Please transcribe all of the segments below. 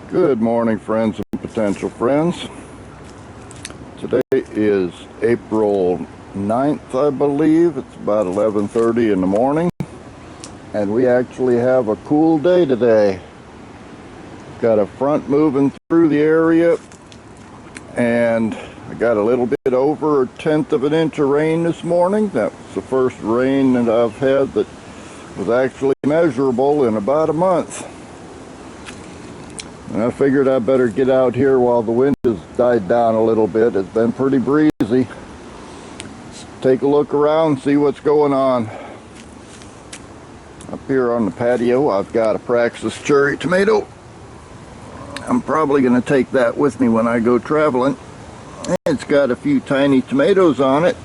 Good morning, friends and potential friends. Today is April 9th, I believe. It's about 11:30 in the morning, and we actually have a cool day today. Got a front moving through the area, and I got a little bit over 1/10 of an inch of rain this morning. That's the first rain that I've had that was actually measurable in about a month. And I figured I better get out here while the wind has died down a little bit. It's been pretty breezy. Let's take a look around, see what's going on. Up here on the patio, I've got a Praxis cherry tomato. I'm probably going to take that with me when I go traveling. It's got a few tiny tomatoes on it.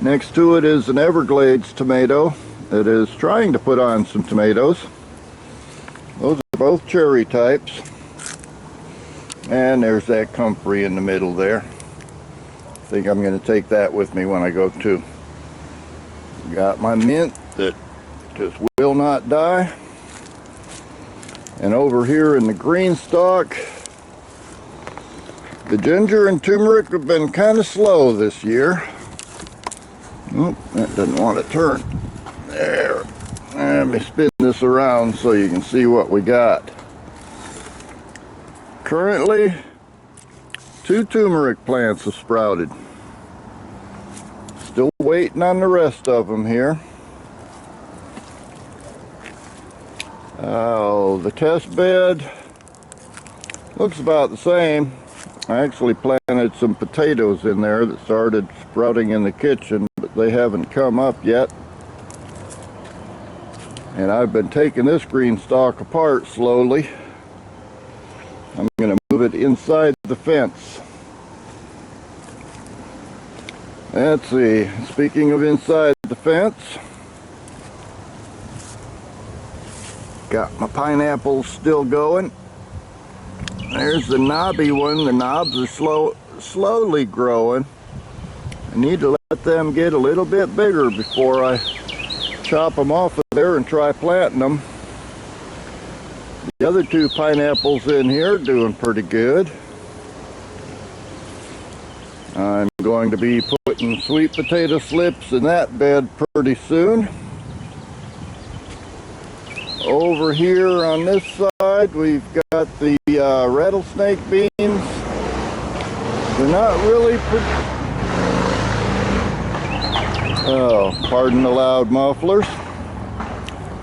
Next to it is an Everglades tomato that is trying to put on some tomatoes. Those are both cherry types. And there's that comfrey in the middle there. I think I'm going to take that with me when I go too. Got my mint that just will not die. And over here in the green stalk, the ginger and turmeric have been kind of slow this year. Oh, that doesn't want to turn. There. Let me spin this around so you can see what we got. Currently, 2 turmeric plants have sprouted. Still waiting on the rest of them here. Oh, the test bed looks about the same. I actually planted some potatoes in there that started sprouting in the kitchen, but they haven't come up yet. And I've been taking this green stalk apart slowly. I'm going to move it inside the fence. Let's see, speaking of inside the fence, got my pineapples still going. There's the knobby one. The knobs are slowly growing. I need to let them get a little bit bigger before I chop them off of there and try planting them. The other 2 pineapples in here are doing pretty good. I'm going to be putting sweet potato slips in that bed pretty soon. Over here on this side, we've got the rattlesnake beans. They're not really pardon the loud mufflers.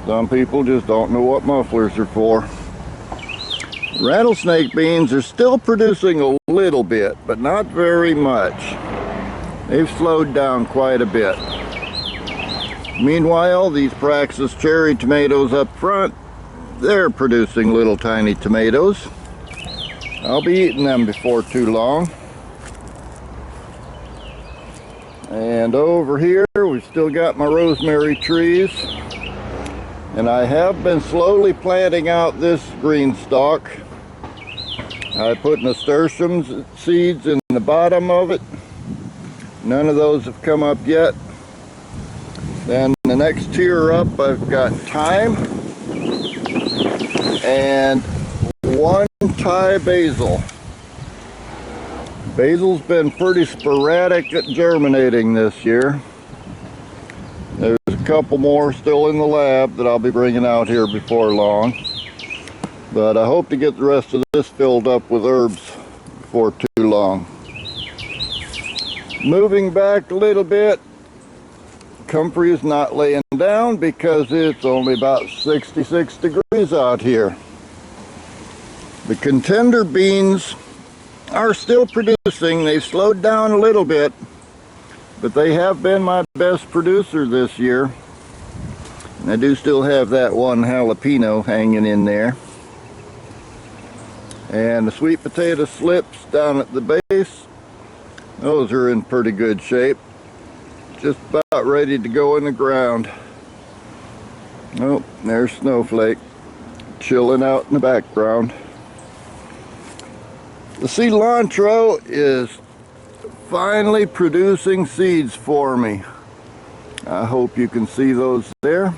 Some people just don't know what mufflers are for. Rattlesnake beans are still producing a little bit, but not very much. They've slowed down quite a bit. Meanwhile, these Praxis cherry tomatoes up front, they're producing little tiny tomatoes. I'll be eating them before too long. And over here, we've still got my rosemary trees. And I have been slowly planting out this green stalk. I put nasturtium seeds in the bottom of it. None of those have come up yet. Then the next tier up, I've got thyme and 1 Thai basil. Basil's been pretty sporadic at germinating this year. There's a couple more still in the lab that I'll be bringing out here before long. But I hope to get the rest of this filled up with herbs before too long. Moving back a little bit, comfrey is not laying down because it's only about 66 degrees out here. The contender beans are still producing. They've slowed down a little bit, but they have been my best producer this year. And I do still have that 1 jalapeno hanging in there. And the sweet potato slips down at the base, those are in pretty good shape. Just about ready to go in the ground. Oh, there's Snowflake chilling out in the background. The cilantro is finally producing seeds for me. I hope you can see those there.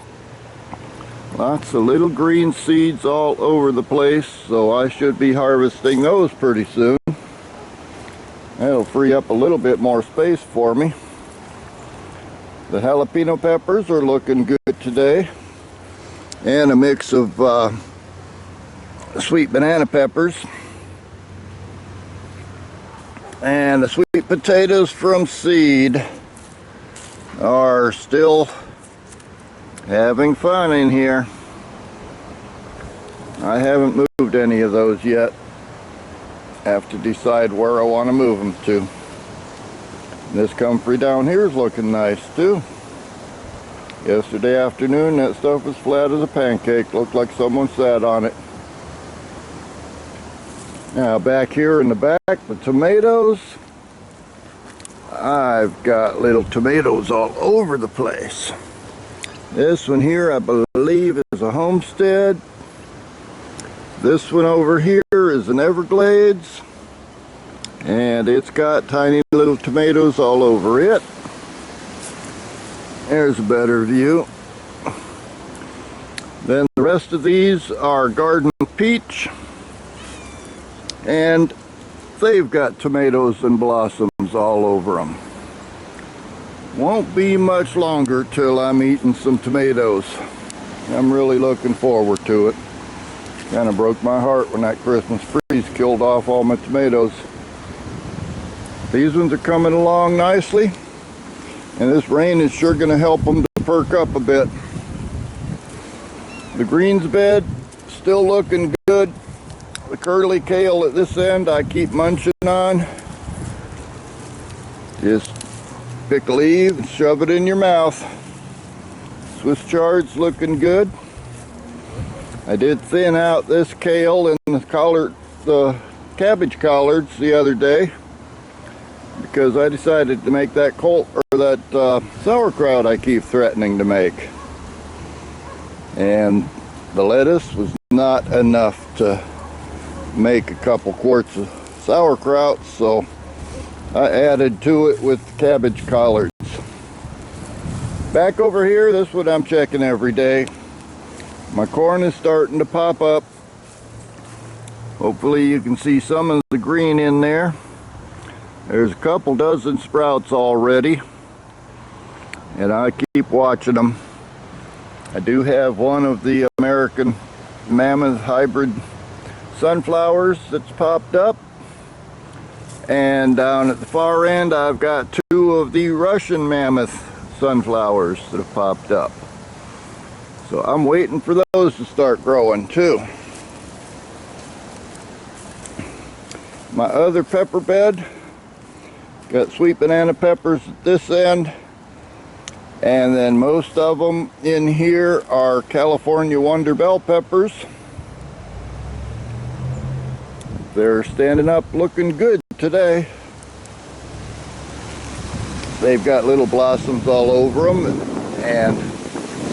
Lots of little green seeds all over the place, so I should be harvesting those pretty soon. That'll free up a little bit more space for me. The jalapeno peppers are looking good today, and a mix of sweet banana peppers. And the sweet potatoes from seed are still having fun in here. I haven't moved any of those yet. Have to decide where I want to move them to. This comfrey down here is looking nice too. Yesterday afternoon that stuff was flat as a pancake. Looked like someone sat on it. Now back here in the back, the tomatoes. I've got little tomatoes all over the place. This one here I believe is a Homestead. This one over here is an Everglades. And it's got tiny little tomatoes all over it. There's a better view. Then the rest of these are Garden Peach. And they've got tomatoes and blossoms all over them. Won't be much longer till I'm eating some tomatoes. I'm really looking forward to it. Kind of broke my heart when that Christmas freeze killed off all my tomatoes. These ones are coming along nicely, and this rain is sure going to help them to perk up a bit. The greens bed still looking good. The curly kale at this end I keep munching on. Just pick a leaf and shove it in your mouth. Swiss chard's looking good. I did thin out this kale and the cabbage collards the other day, because I decided to make that sauerkraut I keep threatening to make. And the lettuce was not enough to make a couple quarts of sauerkraut, so I added to it with cabbage collards. Back over here, this is what I'm checking every day. My corn is starting to pop up. Hopefully you can see some of the green in there. There's a couple dozen sprouts already, and I keep watching them. I do have one of the American Mammoth hybrid sunflowers that's popped up, and down at the far end I've got two of the Russian Mammoth sunflowers that have popped up. So I'm waiting for those to start growing too. My other pepper bed, got sweet banana peppers at this end, and then most of them in here are California Wonder Bell peppers. They're standing up looking good today. They've got little blossoms all over them, and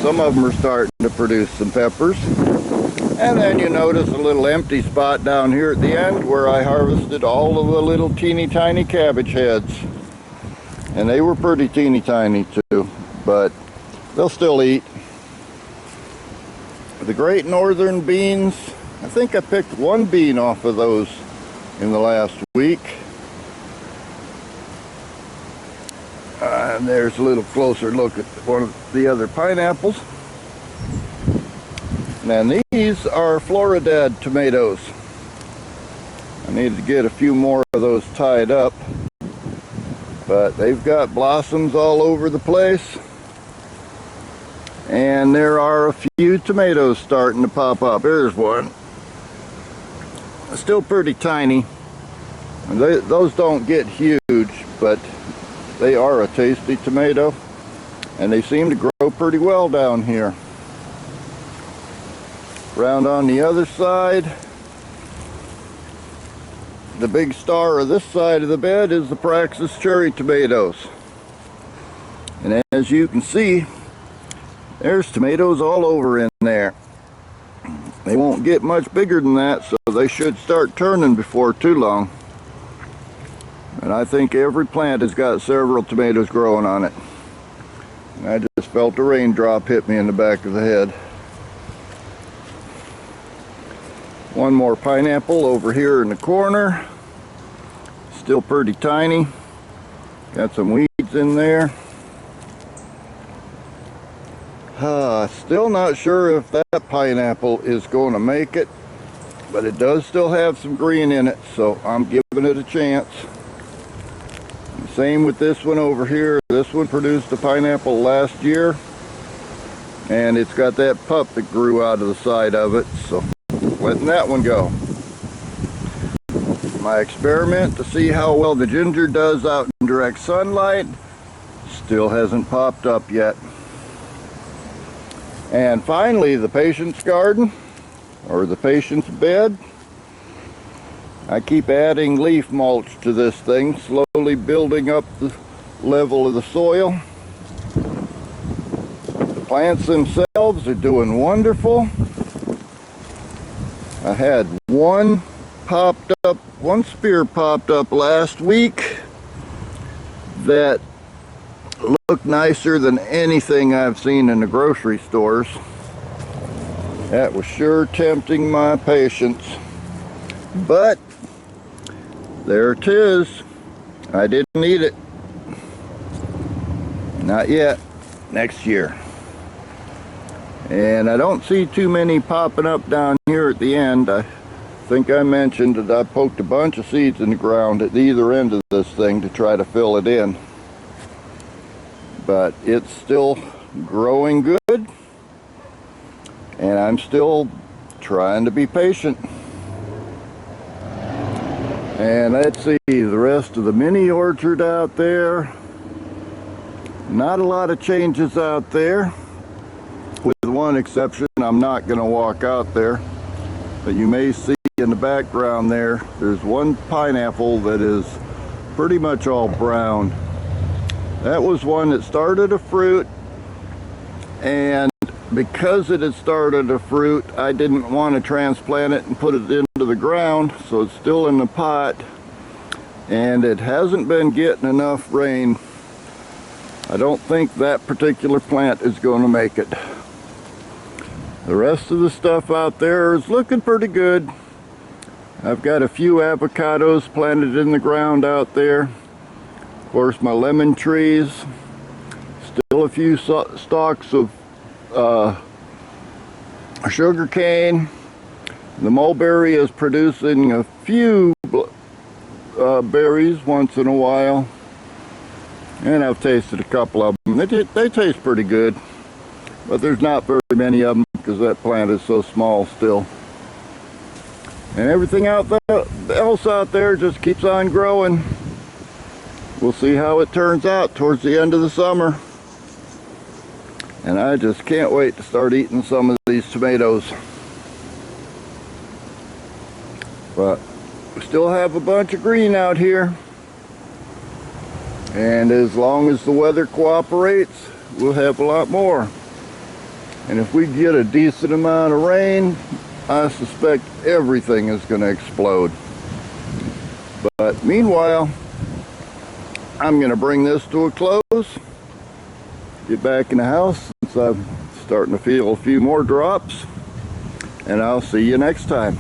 some of them are starting to produce some peppers. And then you notice a little empty spot down here at the end where I harvested all of the little teeny tiny cabbage heads. And they were pretty teeny tiny too, but they'll still eat. The Great Northern beans, I think I picked one bean off of those in the last week. And there's a little closer look at one of the other pineapples. And these are Floridad tomatoes. I need to get a few more of those tied up, but they've got blossoms all over the place, and there are a few tomatoes starting to pop up. Here's one. Still pretty tiny. Those don't get huge, but they are a tasty tomato, and they seem to grow pretty well down here. Round on the other side, the big star of this side of the bed is the Praxis cherry tomatoes. And as you can see, there's tomatoes all over in there. They won't get much bigger than that, so they should start turning before too long. And I think every plant has got several tomatoes growing on it. And I just felt a raindrop hit me in the back of the head. One more pineapple over here in the corner. Still pretty tiny. Got some weeds in there. Still not sure if that pineapple is going to make it, but it does still have some green in it, so I'm giving it a chance. Same with this one over here. This one produced a pineapple last year, and it's got that pup that grew out of the side of it, so letting that one go. My experiment to see how well the ginger does out in direct sunlight still hasn't popped up yet. And finally, the patient's garden, or the patient's bed. I keep adding leaf mulch to this thing, slowly building up the level of the soil. The plants themselves are doing wonderful. I had one spear popped up last week that looked nicer than anything I've seen in the grocery stores. That was sure tempting my patience. But there it is. I didn't eat it. Not yet. Next year. And I don't see too many popping up down here at the end. I think I mentioned that I poked a bunch of seeds in the ground at either end of this thing to try to fill it in. But it's still growing good, and I'm still trying to be patient. And let's see the rest of the mini orchard out there. Not a lot of changes out there, with one exception. I'm not going to walk out there, but you may see in the background there's one pineapple that is pretty much all brown. That was one that started a fruit, and because it had started a fruit, I didn't want to transplant it and put it into the ground, so it's still in the pot, and it hasn't been getting enough rain. I don't think that particular plant is going to make it. The rest of the stuff out there is looking pretty good. I've got a few avocados planted in the ground out there. Of course, my lemon trees. Still a few stalks of sugar cane. The mulberry is producing a few berries once in a while. And I've tasted a couple of them. They taste pretty good. But there's not very many of them because that plant is so small still. And everything else out there just keeps on growing. We'll see how it turns out towards the end of the summer. And I just can't wait to start eating some of these tomatoes. But we still have a bunch of green out here. And as long as the weather cooperates, we'll have a lot more. And if we get a decent amount of rain, I suspect everything is going to explode. But meanwhile, I'm going to bring this to a close. Get back in the house since I'm starting to feel a few more drops. And I'll see you next time.